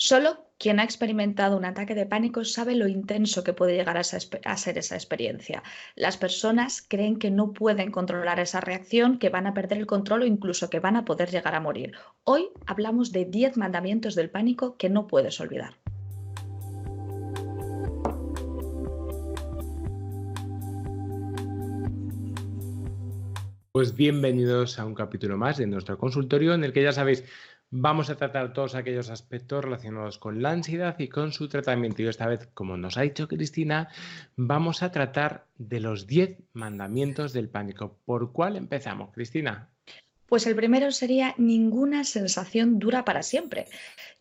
Solo quien ha experimentado un ataque de pánico sabe lo intenso que puede llegar a ser esa experiencia. Las personas creen que no pueden controlar esa reacción, que van a perder el control o incluso que van a poder llegar a morir. Hoy hablamos de 10 mandamientos del pánico que no puedes olvidar. Pues bienvenidos a un capítulo más de nuestro consultorio en el que ya sabéis, vamos a tratar todos aquellos aspectos relacionados con la ansiedad y con su tratamiento. Y esta vez, como nos ha dicho Cristina, vamos a tratar de los 10 mandamientos del pánico. ¿Por cuál empezamos, Cristina? Pues el primero sería: ninguna sensación dura para siempre.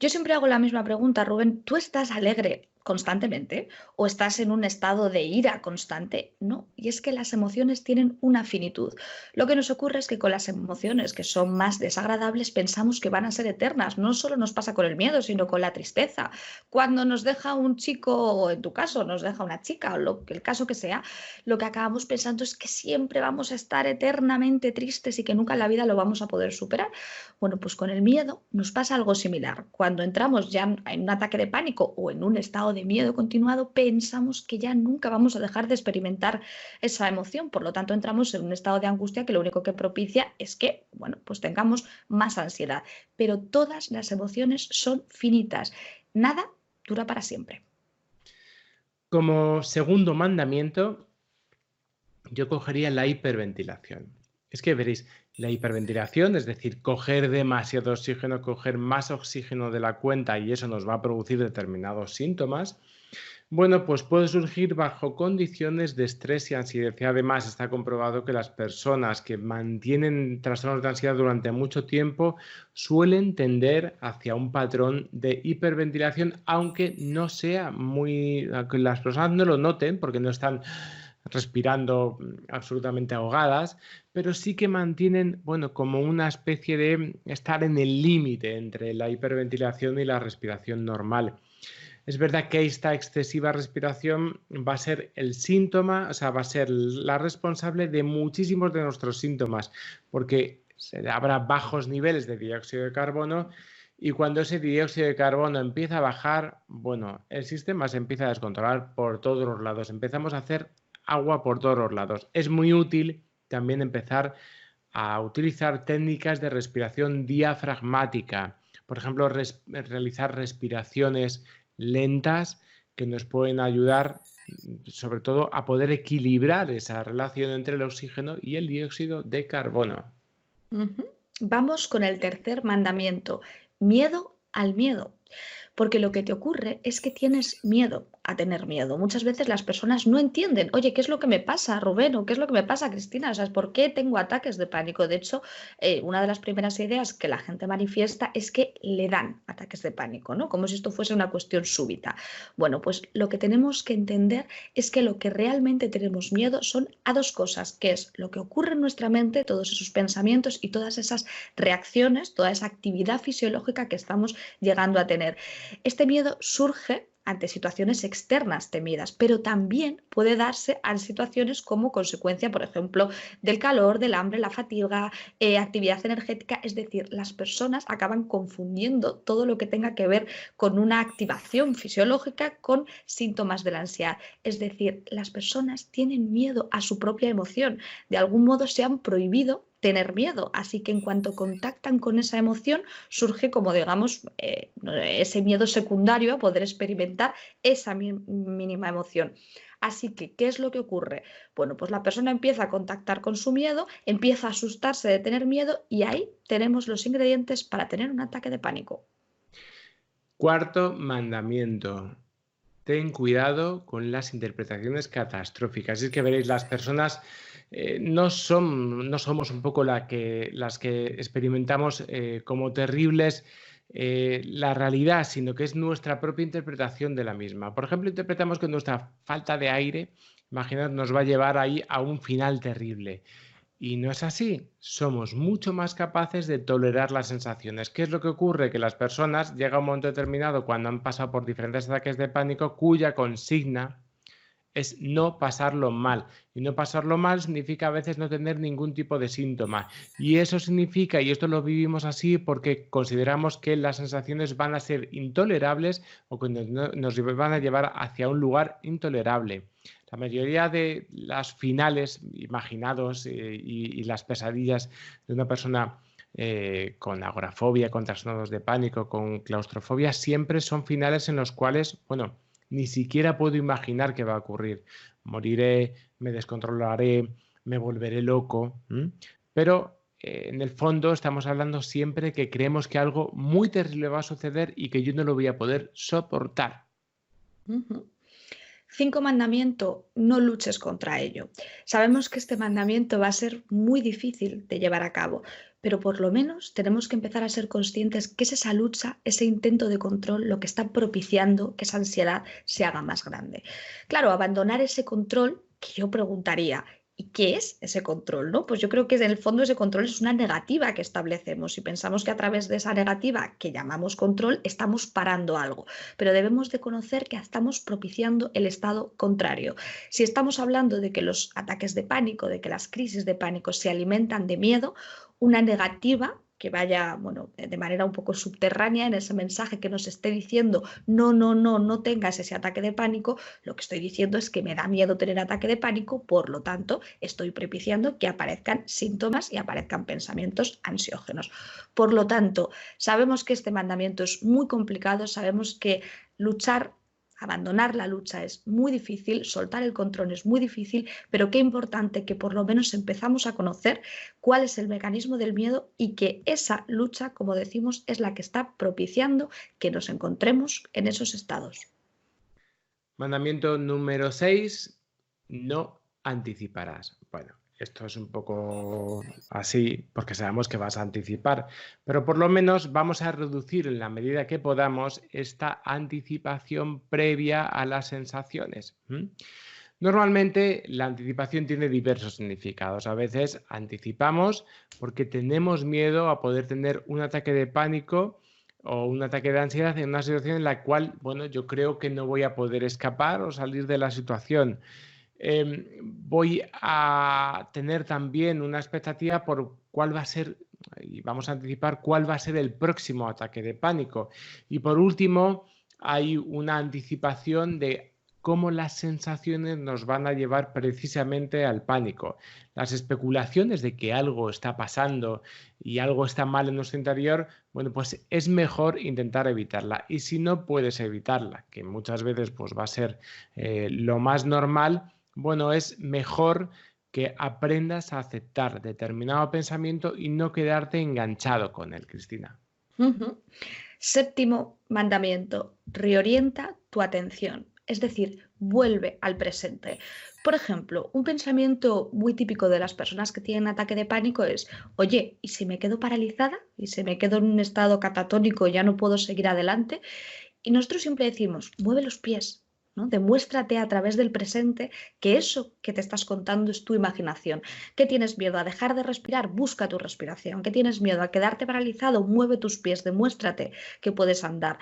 Yo siempre hago la misma pregunta, Rubén: ¿tú estás alegre constantemente o estás en un estado de ira constante? No, y es que las emociones tienen una finitud. Lo que nos ocurre es que con las emociones que son más desagradables pensamos que van a ser eternas. No solo nos pasa con el miedo, sino con la tristeza. Cuando nos deja un chico, o en tu caso nos deja una chica, o el caso que sea, lo que acabamos pensando es que siempre vamos a estar eternamente tristes y que nunca en la vida lo vamos a poder superar. Bueno, pues con el miedo nos pasa algo similar. Cuando entramos ya en un ataque de pánico o en un estado de miedo continuado, pensamos que ya nunca vamos a dejar de experimentar esa emoción. Por lo tanto, entramos en un estado de angustia que lo único que propicia es que, bueno, pues tengamos más ansiedad. Pero todas las emociones son finitas. Nada dura para siempre. Como segundo mandamiento, yo cogería la hiperventilación. Es que veréis, la hiperventilación, es decir, coger demasiado oxígeno, coger más oxígeno de la cuenta y eso nos va a producir determinados síntomas. Bueno, pues puede surgir bajo condiciones de estrés y ansiedad. Y además está comprobado que las personas que mantienen trastornos de ansiedad durante mucho tiempo suelen tender hacia un patrón de hiperventilación, aunque no sea aunque las personas no lo noten porque no están respirando absolutamente ahogadas, pero sí que mantienen, bueno, como una especie de estar en el límite entre la hiperventilación y la respiración normal. Es verdad que esta excesiva respiración va a ser el síntoma, o sea, va a ser la responsable de muchísimos de nuestros síntomas, porque habrá bajos niveles de dióxido de carbono y cuando ese dióxido de carbono empieza a bajar, bueno, el sistema se empieza a descontrolar por todos los lados, empezamos a hacer agua por todos los lados. Es muy útil también empezar a utilizar técnicas de respiración diafragmática, por ejemplo, realizar respiraciones lentas que nos pueden ayudar sobre todo a poder equilibrar esa relación entre el oxígeno y el dióxido de carbono. Ujú. Vamos con el tercer mandamiento: miedo al miedo. Porque lo que te ocurre es que tienes miedo a tener miedo. Muchas veces las personas no entienden: oye, ¿qué es lo que me pasa, Rubén? ¿O qué es lo que me pasa, Cristina? O sea, ¿por qué tengo ataques de pánico? De hecho, una de las primeras ideas que la gente manifiesta es que le dan ataques de pánico, ¿no? Como si esto fuese una cuestión súbita. Bueno, pues lo que tenemos que entender es que lo que realmente tenemos miedo son a dos cosas, que es lo que ocurre en nuestra mente, todos esos pensamientos y todas esas reacciones, toda esa actividad fisiológica que estamos llegando a tener. Este miedo surge ante situaciones externas temidas, pero también puede darse a situaciones como consecuencia, por ejemplo, del calor, del hambre, la fatiga, actividad energética. Es decir, las personas acaban confundiendo todo lo que tenga que ver con una activación fisiológica con síntomas de la ansiedad. Es decir, las personas tienen miedo a su propia emoción. De algún modo se han prohibido tener miedo, así que en cuanto contactan con esa emoción surge como, digamos, ese miedo secundario a poder experimentar esa mínima emoción. Así que, ¿qué es lo que ocurre? Bueno, pues la persona empieza a contactar con su miedo, empieza a asustarse de tener miedo y ahí tenemos los ingredientes para tener un ataque de pánico. Cuarto mandamiento. Ten cuidado con las interpretaciones catastróficas. Es que veréis, las personas no somos un poco las que experimentamos como terribles la realidad, sino que es nuestra propia interpretación de la misma. Por ejemplo, interpretamos que nuestra falta de aire, imaginad, nos va a llevar ahí a un final terrible. Y no es así, somos mucho más capaces de tolerar las sensaciones. ¿Qué es lo que ocurre? Que las personas llega un momento determinado cuando han pasado por diferentes ataques de pánico cuya consigna es no pasarlo mal. Y no pasarlo mal significa a veces no tener ningún tipo de síntoma. Y eso significa, y esto lo vivimos así porque consideramos que las sensaciones van a ser intolerables o que nos van a llevar hacia un lugar intolerable. La mayoría de las finales imaginados y las pesadillas de una persona con agorafobia, con trastornos de pánico, con claustrofobia, siempre son finales en los cuales, bueno, ni siquiera puedo imaginar qué va a ocurrir. Moriré, me descontrolaré, me volveré loco. Pero en el fondo estamos hablando siempre que creemos que algo muy terrible va a suceder y que yo no lo voy a poder soportar. Ujú. 5 mandamiento, no luches contra ello. Sabemos que este mandamiento va a ser muy difícil de llevar a cabo, pero por lo menos tenemos que empezar a ser conscientes que es esa lucha, ese intento de control, lo que está propiciando que esa ansiedad se haga más grande. Claro, abandonar ese control, que yo preguntaría, ¿y qué es ese control? ¿No? Pues yo creo que en el fondo ese control es una negativa que establecemos y pensamos que a través de esa negativa que llamamos control estamos parando algo, pero debemos de conocer que estamos propiciando el estado contrario. Si estamos hablando de que los ataques de pánico, de que las crisis de pánico se alimentan de miedo, una negativa que vaya, bueno, de manera un poco subterránea en ese mensaje que nos esté diciendo no, no, no, no tengas ese ataque de pánico, lo que estoy diciendo es que me da miedo tener ataque de pánico, por lo tanto, estoy propiciando que aparezcan síntomas y aparezcan pensamientos ansiógenos. Por lo tanto, sabemos que este mandamiento es muy complicado, sabemos que luchar, abandonar la lucha es muy difícil, soltar el control es muy difícil, pero qué importante que por lo menos empezamos a conocer cuál es el mecanismo del miedo y que esa lucha, como decimos, es la que está propiciando que nos encontremos en esos estados. Mandamiento número 6, no anticiparás. Bueno, esto es un poco así porque sabemos que vas a anticipar, pero por lo menos vamos a reducir en la medida que podamos esta anticipación previa a las sensaciones. Normalmente la anticipación tiene diversos significados. A veces anticipamos porque tenemos miedo a poder tener un ataque de pánico o un ataque de ansiedad en una situación en la cual, bueno, yo creo que no voy a poder escapar o salir de la situación. Voy a tener también una expectativa por cuál va a ser, y vamos a anticipar cuál va a ser el próximo ataque de pánico. Y por último, hay una anticipación de cómo las sensaciones nos van a llevar precisamente al pánico. Las especulaciones de que algo está pasando y algo está mal en nuestro interior, bueno, pues es mejor intentar evitarla. Y si no puedes evitarla, que muchas veces pues va a ser lo más normal, bueno, es mejor que aprendas a aceptar determinado pensamiento y no quedarte enganchado con él, Cristina. Uh-huh. Séptimo mandamiento, reorienta tu atención, es decir, vuelve al presente. Por ejemplo, un pensamiento muy típico de las personas que tienen ataque de pánico es, oye, ¿y si me quedo paralizada? ¿Y si me quedo en un estado catatónico y ya no puedo seguir adelante? Y nosotros siempre decimos, mueve los pies, ¿no? Demuéstrate a través del presente que eso que te estás contando es tu imaginación. ¿Qué tienes miedo a dejar de respirar? Busca tu respiración. ¿Qué tienes miedo a quedarte paralizado? Mueve tus pies, demuéstrate que puedes andar.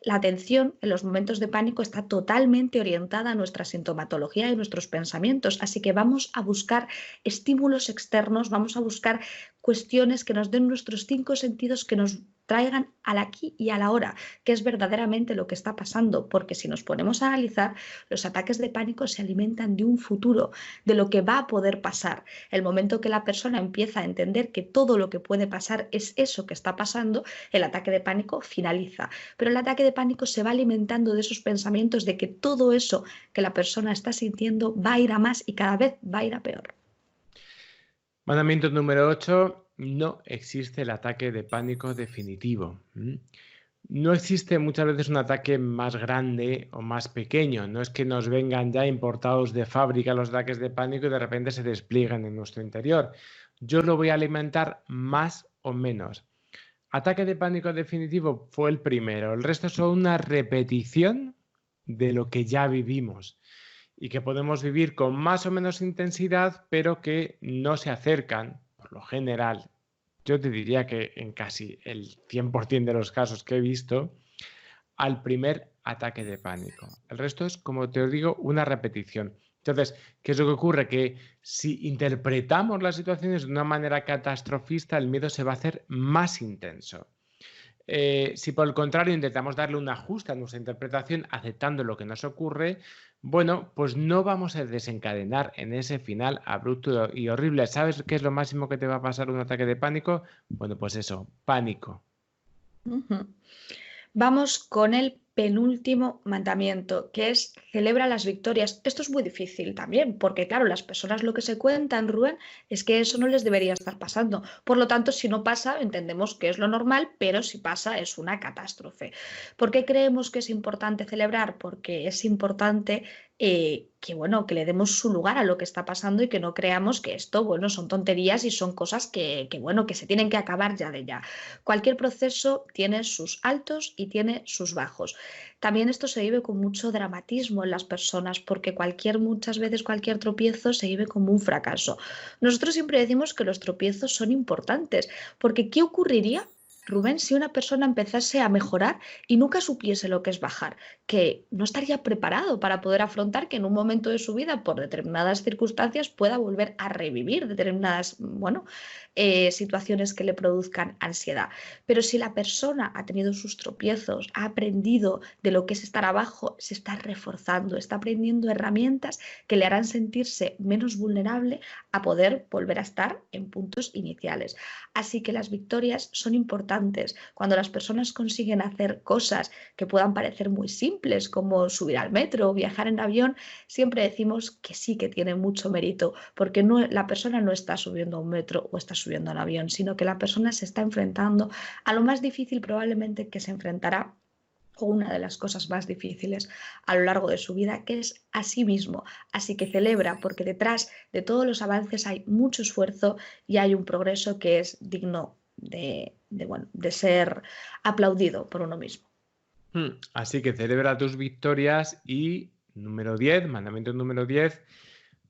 La atención en los momentos de pánico está totalmente orientada a nuestra sintomatología y nuestros pensamientos, así que vamos a buscar estímulos externos, vamos a buscar cuestiones que nos den nuestros 5 sentidos, que nos traigan al aquí y a la hora, que es verdaderamente lo que está pasando, porque si nos ponemos a analizar, los ataques de pánico se alimentan de un futuro, de lo que va a poder pasar. El momento que la persona empieza a entender que todo lo que puede pasar es eso que está pasando, el ataque de pánico finaliza. Pero el ataque de pánico se va alimentando de esos pensamientos de que todo eso que la persona está sintiendo va a ir a más y cada vez va a ir a peor. Mandamiento número 8, no existe el ataque de pánico definitivo. No existe muchas veces un ataque más grande o más pequeño. No es que nos vengan ya importados de fábrica los ataques de pánico y de repente se despliegan en nuestro interior. Yo lo voy a alimentar más o menos. Ataque de pánico definitivo fue el primero. El resto son una repetición de lo que ya vivimos y que podemos vivir con más o menos intensidad, pero que no se acercan, por lo general, yo te diría que en casi el 100% de los casos que he visto, al primer ataque de pánico. El resto es, como te digo, una repetición. Entonces, ¿qué es lo que ocurre? Que si interpretamos las situaciones de una manera catastrofista, el miedo se va a hacer más intenso. Si por el contrario intentamos darle un ajuste a nuestra interpretación aceptando lo que nos ocurre, bueno, pues no vamos a desencadenar en ese final abrupto y horrible. ¿Sabes qué es lo máximo que te va a pasar un ataque de pánico? Bueno, pues eso, pánico. Ujú. Vamos con el penúltimo mandamiento, que es celebra las victorias. Esto es muy difícil también, porque claro, las personas lo que se cuentan, Rubén, es que eso no les debería estar pasando. Por lo tanto, si no pasa, entendemos que es lo normal, pero si pasa, es una catástrofe. ¿Por qué creemos que es importante celebrar? Porque es importante que, bueno, que le demos su lugar a lo que está pasando y que no creamos que esto, bueno, son tonterías y son cosas bueno, que se tienen que acabar ya de ya. Cualquier proceso tiene sus altos y tiene sus bajos. También esto se vive con mucho dramatismo en las personas porque muchas veces cualquier tropiezo se vive como un fracaso. Nosotros siempre decimos que los tropiezos son importantes porque ¿qué ocurriría, Rubén, si una persona empezase a mejorar y nunca supiese lo que es bajar? Que no estaría preparado para poder afrontar que en un momento de su vida, por determinadas circunstancias, pueda volver a revivir determinadas, bueno, situaciones que le produzcan ansiedad. Pero si la persona ha tenido sus tropiezos, ha aprendido de lo que es estar abajo, se está reforzando, está aprendiendo herramientas que le harán sentirse menos vulnerable a poder volver a estar en puntos iniciales. Así que las victorias son importantes. Cuando las personas consiguen hacer cosas que puedan parecer muy simples, como subir al metro o viajar en avión, siempre decimos que sí que tiene mucho mérito, porque la persona no está subiendo a un metro o está subiendo al avión, sino que la persona se está enfrentando a lo más difícil probablemente que se enfrentará, o una de las cosas más difíciles a lo largo de su vida, que es a sí mismo. Así que celebra, porque detrás de todos los avances hay mucho esfuerzo y hay un progreso que es digno bueno, de ser aplaudido por uno mismo. Así que celebra tus victorias y número 10, mandamiento número 10,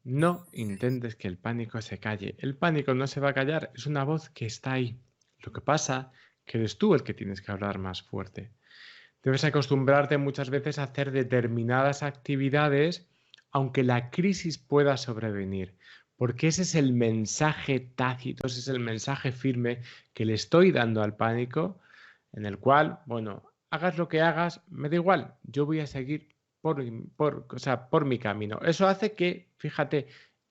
no intentes que el pánico se calle. El pánico no se va a callar, es una voz que está ahí. Lo que pasa que eres tú el que tienes que hablar más fuerte. Debes acostumbrarte muchas veces a hacer determinadas actividades aunque la crisis pueda sobrevenir, porque ese es el mensaje tácito, ese es el mensaje firme que le estoy dando al pánico, en el cual, bueno, hagas lo que hagas, me da igual, yo voy a seguir por mi camino. Eso hace que, fíjate,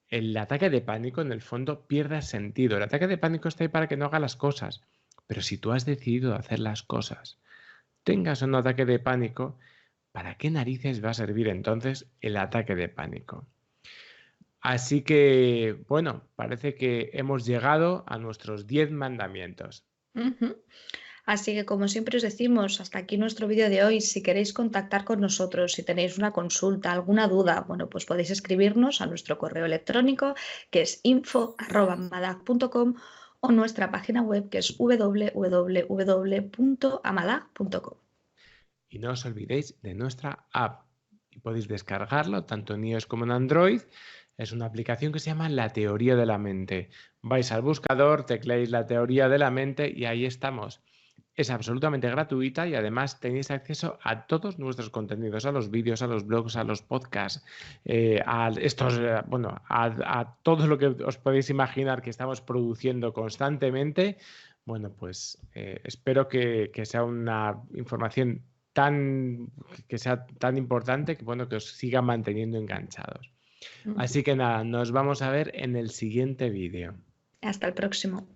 el ataque de pánico en el fondo pierda sentido. El ataque de pánico está ahí para que no haga las cosas, pero si tú has decidido hacer las cosas, tengas un ataque de pánico, ¿para qué narices va a servir entonces el ataque de pánico? Así que, bueno, parece que hemos llegado a nuestros 10 mandamientos. Ujú. Así que, como siempre os decimos, hasta aquí nuestro vídeo de hoy. Si queréis contactar con nosotros, si tenéis una consulta, alguna duda, bueno, pues podéis escribirnos a nuestro correo electrónico, que es info@amadag.com, o nuestra página web, que es www.amadag.com. Y no os olvidéis de nuestra app. Y podéis descargarlo tanto en iOS como en Android. Es una aplicación que se llama La Teoría de la Mente. Vais al buscador, tecleáis La Teoría de la Mente y ahí estamos. Es absolutamente gratuita y además tenéis acceso a todos nuestros contenidos, a los vídeos, a los blogs, a los podcasts, a todo lo que os podéis imaginar que estamos produciendo constantemente. Bueno, pues espero que sea una información que sea tan importante que, bueno, que os siga manteniendo enganchados. Ujú. Así que nada, nos vamos a ver en el siguiente vídeo. Hasta el próximo.